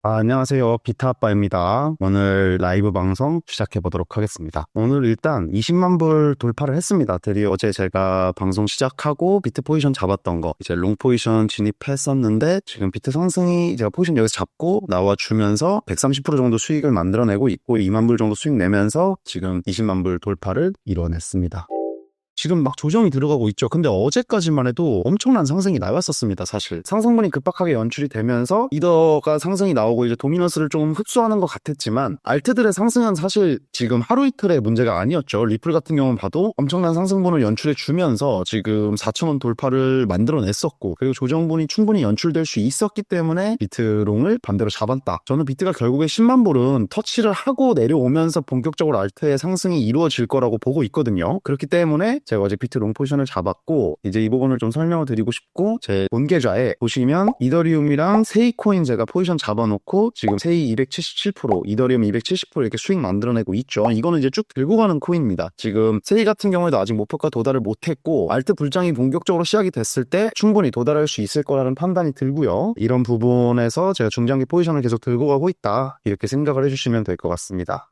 안녕하세요. 비타아빠입니다. 오늘 라이브 방송 시작해 보도록 하겠습니다. 오늘 일단 20만 불 돌파를 했습니다. 드디어 어제 제가 방송 시작하고 비트 포지션 잡았던 거 이제 롱 포지션 진입했었는데 지금 비트 상승이 제가 포지션 여기서 잡고 나와주면서 130% 정도 수익을 만들어내고 있고 2만 불 정도 수익 내면서 지금 20만 불 돌파를 이뤄냈습니다. 지금 막 조정이 들어가고 있죠. 근데 어제까지만 해도 엄청난 상승이 나왔었습니다. 사실 상승분이 급박하게 연출이 되면서 리더가 상승이 나오고 이제 도미넌스를 좀 흡수하는 것 같았지만 알트들의 상승은 사실 지금 하루 이틀의 문제가 아니었죠. 리플 같은 경우는 봐도 엄청난 상승분을 연출해 주면서 지금 4,000원 돌파를 만들어냈었고, 그리고 조정분이 충분히 연출될 수 있었기 때문에 비트롱을 반대로 잡았다. 저는 비트가 결국에 10만 불은 터치를 하고 내려오면서 본격적으로 알트의 상승이 이루어질 거라고 보고 있거든요. 그렇기 때문에 제가 어제 비트 롱 포지션을 잡았고, 이제 이 부분을 좀 설명을 드리고 싶고, 제 본계좌에 보시면 이더리움이랑 세이코인 제가 포지션 잡아놓고 지금 세이 277%, 이더리움 270% 이렇게 수익 만들어내고 있죠. 이거는 이제 쭉 들고 가는 코인입니다. 지금 세이 같은 경우에도 아직 목표가 도달을 못했고, 알트 불장이 본격적으로 시작이 됐을 때 충분히 도달할 수 있을 거라는 판단이 들고요. 이런 부분에서 제가 중장기 포지션을 계속 들고 가고 있다, 이렇게 생각을 해주시면 될 것 같습니다.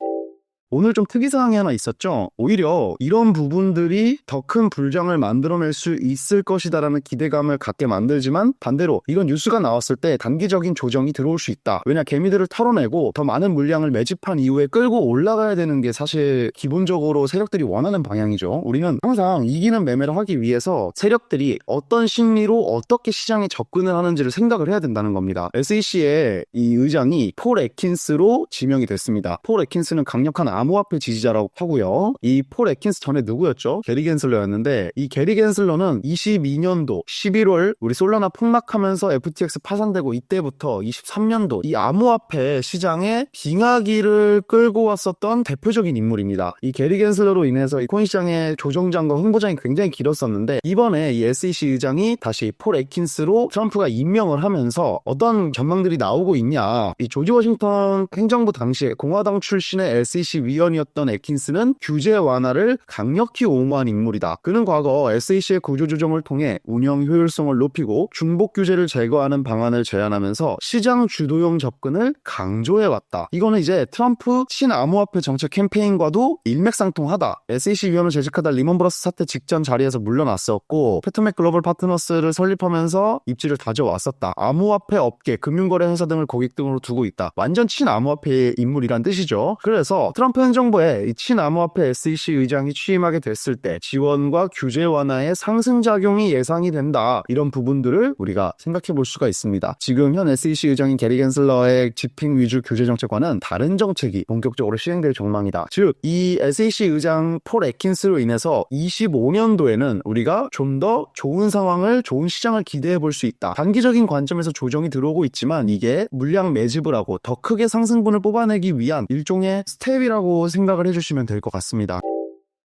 오늘 좀 특이사항이 하나 있었죠. 오히려 이런 부분들이 더 큰 불장을 만들어낼 수 있을 것이다라는 기대감을 갖게 만들지만, 반대로 이런 뉴스가 나왔을 때 단기적인 조정이 들어올 수 있다. 왜냐, 개미들을 털어내고 더 많은 물량을 매집한 이후에 끌고 올라가야 되는 게 사실 기본적으로 세력들이 원하는 방향이죠. 우리는 항상 이기는 매매를 하기 위해서 세력들이 어떤 심리로 어떻게 시장에 접근을 하는지를 생각을 해야 된다는 겁니다. SEC의 이 의장이 폴 애킨스로 지명이 됐습니다. 폴 애킨스는 강력한 암호화폐 지지자라고 하고요. 이 폴 애킨스 전에 누구였죠? 게리 겐슬러였는데, 이 게리 겐슬러는 22년도 11월 우리 솔라나 폭락하면서 FTX 파산되고 이때부터 23년도 이 암호화폐 시장에 빙하기를 끌고 왔었던 대표적인 인물입니다. 이 게리 겐슬러로 인해서 이 코인 시장의 조정장과 흥보장이 굉장히 길었었는데, 이번에 이 SEC 의장이 다시 폴 애킨스로 트럼프가 임명을 하면서 어떤 전망들이 나오고 있냐. 이 조지 워싱턴 행정부 당시에 공화당 출신의 SEC 위원이었던 애킨스는 규제 완화를 강력히 옹호한 인물이다. 그는 과거 SEC의 구조조정을 통해 운영 효율성을 높이고 중복 규제를 제거하는 방안을 제안하면서 시장 주도형 접근을 강조해왔다. 이거는 이제 트럼프 친암호화폐 정책 캠페인과도 일맥상통하다. SEC 위원을 재직하다 리먼 브러스 사태 직전 자리에서 물러났었고, 패트맥 글로벌 파트너스를 설립하면서 입지를 다져왔었다. 암호화폐 업계, 금융거래 회사 등을 고객 등으로 두고 있다. 완전 친암호화폐 인물이란 뜻이죠. 그래서 트럼프 행정부에 이 친암호화폐 SEC 의장이 취임하게 됐을 때 지원과 규제 완화의 상승작용이 예상이 된다. 이런 부분들을 우리가 생각해 볼 수가 있습니다. 지금 현 SEC 의장인 게리 겐슬러의 지핑 위주 규제 정책과는 다른 정책이 본격적으로 시행될 전망이다. 즉, 이 SEC 의장 폴 애킨스로 인해서 25년도에는 우리가 좀 더 좋은 상황을, 좋은 시장을 기대해 볼 수 있다. 단기적인 관점에서 조정이 들어오고 있지만 이게 물량 매집을 하고 더 크게 상승분을 뽑아내기 위한 일종의 스텝이라고 생각을 해주시면 될 것 같습니다.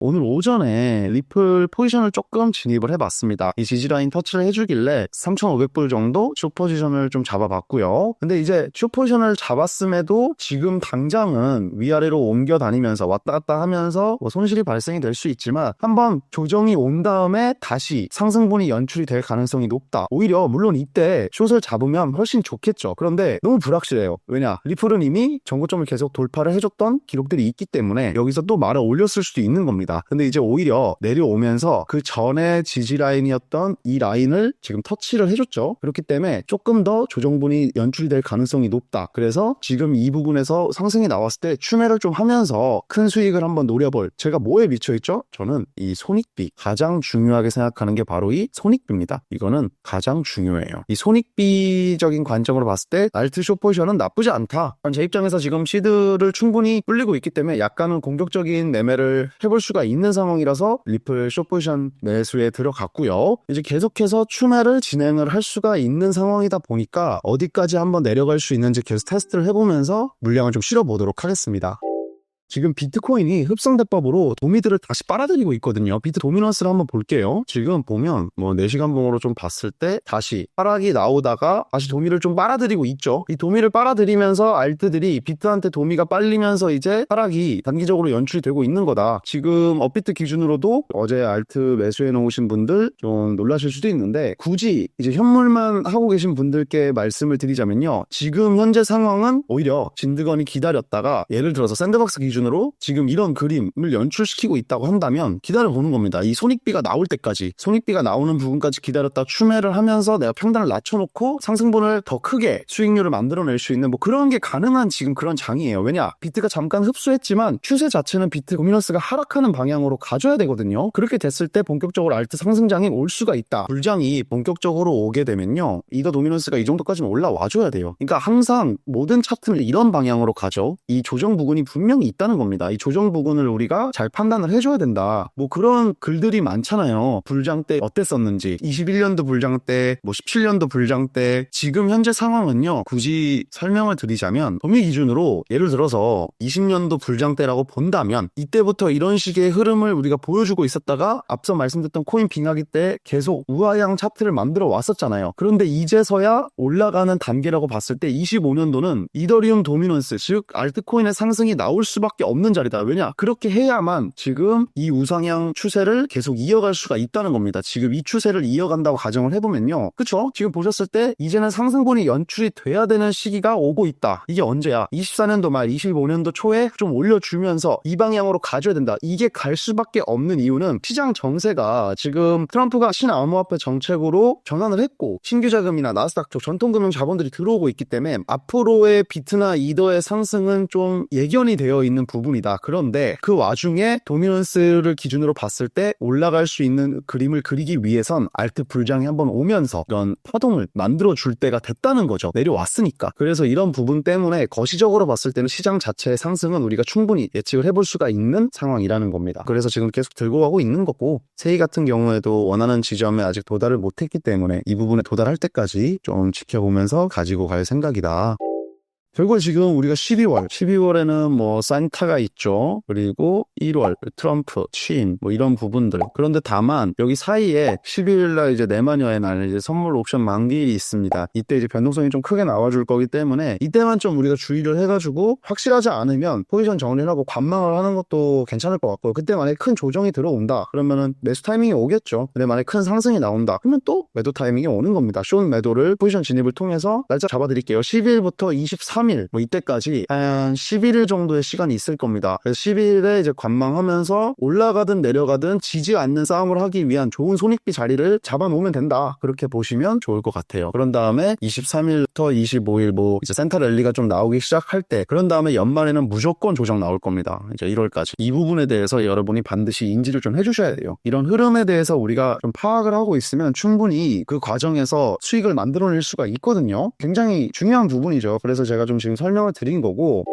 오늘 오전에 리플 포지션을 조금 진입을 해봤습니다. 이 지지라인 터치를 해주길래 3,500불 정도 숏 포지션을 좀 잡아봤고요. 근데 이제 숏 포지션을 잡았음에도 지금 당장은 위아래로 옮겨 다니면서 왔다 갔다 하면서 뭐 손실이 발생이 될 수 있지만, 한번 조정이 온 다음에 다시 상승분이 연출이 될 가능성이 높다. 오히려 물론 이때 숏을 잡으면 훨씬 좋겠죠. 그런데 너무 불확실해요. 왜냐, 리플은 이미 전고점을 계속 돌파를 해줬던 기록들이 있기 때문에 여기서 또 말을 올렸을 수도 있는 겁니다. 근데 이제 오히려 내려오면서 그 전에 지지라인이었던 이 라인을 지금 터치를 해줬죠. 그렇기 때문에 조금 더 조정분이 연출이 될 가능성이 높다. 그래서 지금 이 부분에서 상승이 나왔을 때 추매를 좀 하면서 큰 수익을 한번 노려볼, 제가 뭐에 미쳐있죠? 저는 이 손익비, 가장 중요하게 생각하는 게 바로 이 손익비입니다. 이거는 가장 중요해요. 이 손익비적인 관점으로 봤을 때 알트 숏 포지션은 나쁘지 않다. 제 입장에서 지금 시드를 충분히 불리고 있기 때문에 약간은 공격적인 매매를 해볼 수가 있는 상황이라서 리플 숏 포지션 매수에 들어갔고요. 이제 계속해서 추매를 진행을 할 수가 있는 상황이다 보니까 어디까지 한번 내려갈 수 있는지 계속 테스트를 해보면서 물량을 좀 실어보도록 하겠습니다. 지금 비트코인이 흡성대법으로 도미들을 다시 빨아들이고 있거든요. 비트 도미넌스를 한번 볼게요. 지금 보면 뭐 4시간 봉으로 좀 봤을 때 다시 하락이 나오다가 다시 도미를 좀 빨아들이고 있죠. 이 도미를 빨아들이면서 알트들이 비트한테 도미가 빨리면서 이제 하락이 단기적으로 연출이 되고 있는 거다. 지금 업비트 기준으로도 어제 알트 매수해 놓으신 분들 좀 놀라실 수도 있는데, 굳이 이제 현물만 하고 계신 분들께 말씀을 드리자면요, 지금 현재 상황은 오히려 진드건이 기다렸다가 예를 들어서 샌드박스 기준으로 지금 이런 그림을 연출시키고 있다고 한다면 기다려보는 겁니다. 이 손익비가 나올 때까지, 손익비가 나오는 부분까지 기다렸다 추매를 하면서 내가 평단을 낮춰놓고 상승분을 더 크게 수익률을 만들어낼 수 있는 뭐 그런 게 가능한 지금 그런 장이에요. 왜냐, 비트가 잠깐 흡수했지만 추세 자체는 비트 도미넌스가 하락하는 방향으로 가져야 되거든요. 그렇게 됐을 때 본격적으로 알트 상승장이 올 수가 있다. 불장이 본격적으로 오게 되면요, 이더 도미넌스가 이 정도까지는 올라와줘야 돼요. 그러니까 항상 모든 차트는 이런 방향으로 가죠. 이 조정 부근이 분명히 있다는 겁니다. 이 조정 부근을 우리가 잘 판단을 해줘야 된다. 뭐 그런 글들이 많잖아요. 불장 때 어땠었는지, 21년도 불장 때, 뭐 17년도 불장 때. 지금 현재 상황은요, 굳이 설명을 드리자면 도미 기준으로 예를 들어서 20년도 불장 때라고 본다면 이때부터 이런 식의 흐름을 우리가 보여주고 있었다가 앞서 말씀드렸던 코인 빙하기 때 계속 우하향 차트를 만들어 왔었잖아요. 그런데 이제서야 올라가는 단계라고 봤을 때 25년도는 이더리움 도미넌스, 즉 알트코인의 상승이 나올 수밖에 없는 자리다. 왜냐, 그렇게 해야만 지금 이 우상향 추세를 계속 이어갈 수가 있다는 겁니다. 지금 이 추세를 이어간다고 가정을 해보면요, 그쵸? 지금 보셨을 때 이제는 상승분이 연출이 돼야 되는 시기가 오고 있다. 이게 언제야? 24년도 말 25년도 초에 좀 올려주면서 이 방향으로 가져야 된다. 이게 갈 수밖에 없는 이유는 시장 정세가 지금 트럼프가 신암호화폐 정책으로 전환을 했고 신규 자금이나 나스닥 쪽 전통금융 자본들이 들어오고 있기 때문에 앞으로의 비트나 이더의 상승은 좀 예견이 되어 있는 부분이다. 그런데 그 와중에 도미넌스를 기준으로 봤을 때 올라갈 수 있는 그림을 그리기 위해선 알트 불장이 한번 오면서 이런 파동을 만들어 줄 때가 됐다는 거죠. 내려왔으니까. 그래서 이런 부분 때문에 거시적으로 봤을 때는 시장 자체의 상승은 우리가 충분히 예측을 해볼 수가 있는 상황이라는 겁니다. 그래서 지금 계속 들고 가고 있는 거고, 세이 같은 경우에도 원하는 지점에 아직 도달을 못했기 때문에 이 부분에 도달할 때까지 좀 지켜보면서 가지고 갈 생각이다. 결국 지금 우리가 12월에는 뭐 산타가 있죠. 그리고 1월 트럼프, 취임 뭐 이런 부분들. 그런데 다만 여기 사이에 12일날 이제 내마녀의 날 이제 선물 옵션 만기일이 있습니다. 이때 이제 변동성이 좀 크게 나와줄 거기 때문에 이때만 좀 우리가 주의를 해가지고 확실하지 않으면 포지션 정리를 하고 관망을 하는 것도 괜찮을 것 같고요. 그때 만약에 큰 조정이 들어온다 그러면은 매수 타이밍이 오겠죠. 근데 만약에 큰 상승이 나온다 그러면 또 매도 타이밍이 오는 겁니다. 숏 매도를 포지션 진입을 통해서 날짜 잡아드릴게요. 12일부터 23일 뭐 이때까지 한 11일 정도의 시간이 있을 겁니다. 그래서 12일에 이제 관망하면서 올라가든 내려가든 지지 않는 싸움을 하기 위한 좋은 손익비 자리를 잡아놓으면 된다. 그렇게 보시면 좋을 것 같아요. 그런 다음에 23일부터 25일 뭐 이제 센터 랠리가 좀 나오기 시작할 때, 그런 다음에 연말에는 무조건 조정 나올 겁니다. 이제 1월까지. 이 부분에 대해서 여러분이 반드시 인지를 좀 해주셔야 돼요. 이런 흐름에 대해서 우리가 좀 파악을 하고 있으면 충분히 그 과정에서 수익을 만들어낼 수가 있거든요. 굉장히 중요한 부분이죠. 그래서 제가 좀 지금 설명을 드린 거고,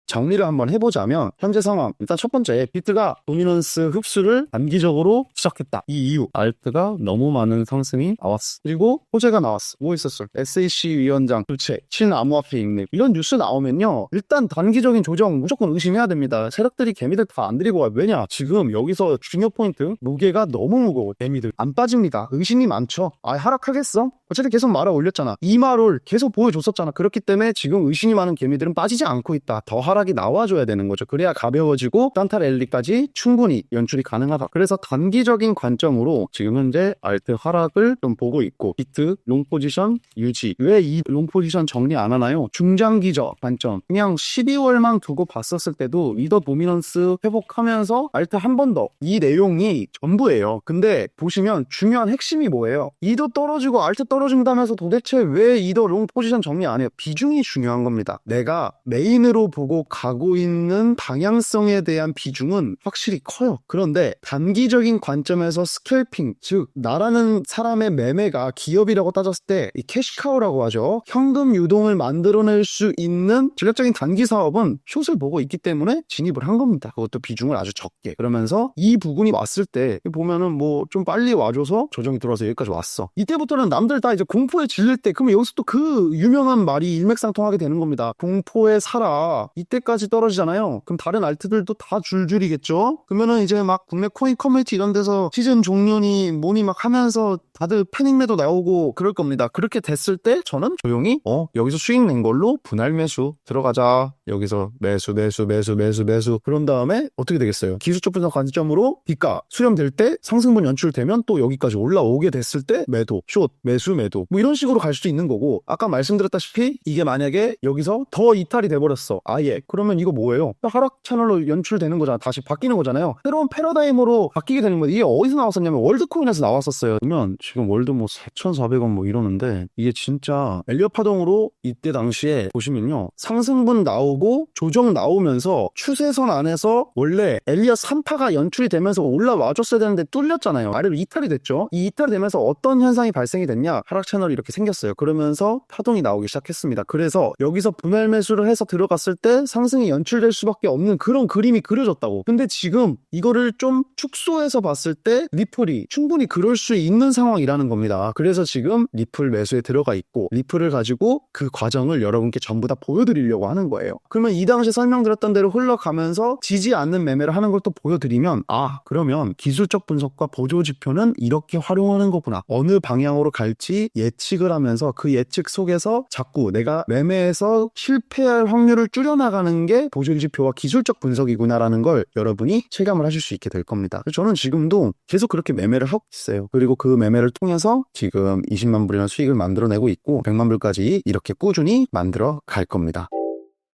정리를 한번 해보자면 현재 상황, 일단 첫 번째, 비트가 도미넌스 흡수를 단기적으로 시작했다. 이 이유, 알트가 너무 많은 상승이 나왔어. 그리고 호재가 나왔어. 뭐 있었어? SEC 위원장 교체, 친암호화폐 인립, 이런 뉴스 나오면요, 일단 단기적인 조정 무조건 의심해야 됩니다. 세력들이 개미들 다 안 들이고 와요. 왜냐, 지금 여기서 중요 포인트, 무게가 너무 무거워. 개미들 안 빠집니다. 의심이 많죠. 하락하겠어? 어쨌든 계속 말아 올렸잖아. 이마를 계속 보여줬었잖아. 그렇기 때문에 지금 의심이 많은 개미들은 빠지지 않고 있다. 더 하락이 나와줘야 되는 거죠. 그래야 가벼워지고 산타 랠리까지 충분히 연출이 가능하다. 그래서 단기적인 관점으로 지금 현재 알트 하락을 좀 보고 있고, 비트 롱 포지션 유지. 왜 이 롱 포지션 정리 안 하나요? 중장기적 관점. 그냥 12월만 두고 봤었을 때도 이더 도미넌스 회복하면서 알트 한 번 더. 이 내용이 전부예요. 근데 보시면 중요한 핵심이 뭐예요? 이더 떨어지고 알트 떨어진다면서 도대체 왜 이더 롱 포지션 정리 안 해요? 비중이 중요한 겁니다. 내가 메인으로 보고 가고 있는 방향성에 대한 비중은 확실히 커요. 그런데 단기적인 관점에서 스캘핑, 즉 나라는 사람의 매매가 기업이라고 따졌을 때 이 캐시카우라고 하죠. 현금 유동을 만들어낼 수 있는 전략적인 단기 사업은 숏을 보고 있기 때문에 진입을 한 겁니다. 그것도 비중을 아주 적게. 그러면서 이 부분이 왔을 때 보면은 뭐 좀 빨리 와줘서 조정이 들어와서 여기까지 왔어. 이때부터는 남들 다 내가 이제 공포에 질릴 때 그러면 여기서 또 그 유명한 말이 일맥상통하게 되는 겁니다. 공포에 살아. 이때까지 떨어지잖아요. 그럼 다른 알트들도 다 줄줄이겠죠? 그러면은 이제 막 국내 코인 커뮤니티 이런 데서 시즌 종료니 뭐니 막 하면서 다들 패닉매도 나오고 그럴 겁니다. 그렇게 됐을 때 저는 조용히 여기서 수익 낸 걸로 분할 매수 들어가자. 여기서 매수 그런 다음에 어떻게 되겠어요? 기술적 분석 관점으로 기가 수렴될 때 상승분 연출되면 또 여기까지 올라오게 됐을 때 매도, 숏, 매수, 매도 뭐 이런 식으로 갈 수도 있는 거고 아까 말씀드렸다시피 이게 만약에 여기서 더 이탈이 돼버렸어. 아예. 그러면 이거 뭐예요? 하락 채널로 연출되는 거잖아. 다시 바뀌는 거잖아요. 새로운 패러다임으로 바뀌게 되는 거예요. 이게 어디서 나왔었냐면 월드코인에서 나왔었어요. 그러면 지금 월드 뭐 4,400원 뭐 이러는데 이게 진짜 엘리엇 파동으로 이때 당시에 보시면요. 상승분 나오고 조정 나오면서 추세선 안에서 원래 엘리엇 3파가 연출이 되면서 올라와줬어야 되는데 뚫렸잖아요. 아래로 이탈이 됐죠. 이 이탈이 되면서 어떤 현상이 발생이 됐냐? 하락 채널이 이렇게 생겼어요. 그러면서 파동이 나오기 시작했습니다. 그래서 여기서 분할 매수를 해서 들어갔을 때 상승이 연출될 수밖에 없는 그런 그림이 그려졌다고. 근데 지금 이거를 좀 축소해서 봤을 때 리플이 충분히 그럴 수 있는 상황이라는 겁니다. 그래서 지금 리플 매수에 들어가 있고 리플을 가지고 그 과정을 여러분께 전부 다 보여드리려고 하는 거예요. 그러면 이 당시 설명드렸던 대로 흘러가면서 지지 않는 매매를 하는 걸 또 보여드리면 그러면 기술적 분석과 보조지표는 이렇게 활용하는 거구나. 어느 방향으로 갈지 예측을 하면서 그 예측 속에서 자꾸 내가 매매에서 실패할 확률을 줄여나가는 게 보조지표와 기술적 분석이구나라는 걸 여러분이 체감을 하실 수 있게 될 겁니다. 저는 지금도 계속 그렇게 매매를 하고 있어요. 그리고 그 매매를 통해서 지금 20만 불이라는 수익을 만들어내고 있고 100만 불까지 이렇게 꾸준히 만들어 갈 겁니다.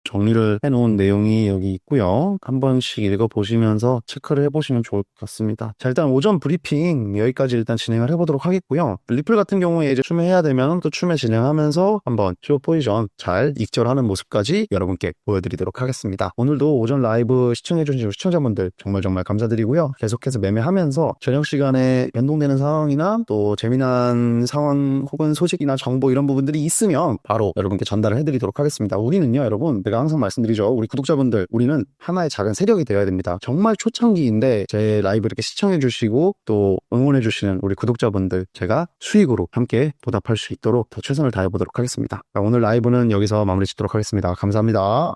정리를 해놓은 내용이 여기 있고요. 한 번씩 읽어보시면서 체크를 해보시면 좋을 것 같습니다. 자, 일단 오전 브리핑 여기까지 일단 진행을 해보도록 하겠고요. 리플 같은 경우에 이제 추매해야 되면 또 추매 진행하면서 한번 숏 포지션 잘 익절하는 모습까지 여러분께 보여드리도록 하겠습니다. 오늘도 오전 라이브 시청해주신 시청자분들 정말 감사드리고요. 계속해서 매매하면서 저녁 시간에 변동되는 상황이나 또 재미난 상황 혹은 소식이나 정보 이런 부분들이 있으면 바로 여러분께 전달을 해드리도록 하겠습니다. 우리는요, 여러분, 제가 항상 말씀드리죠. 우리 구독자분들, 우리는 하나의 작은 세력이 되어야 됩니다. 정말 초창기인데 제 라이브 이렇게 시청해 주시고 또 응원해 주시는 우리 구독자분들 제가 수익으로 함께 보답할 수 있도록 더 최선을 다해 보도록 하겠습니다. 오늘 라이브는 여기서 마무리 짓도록 하겠습니다. 감사합니다.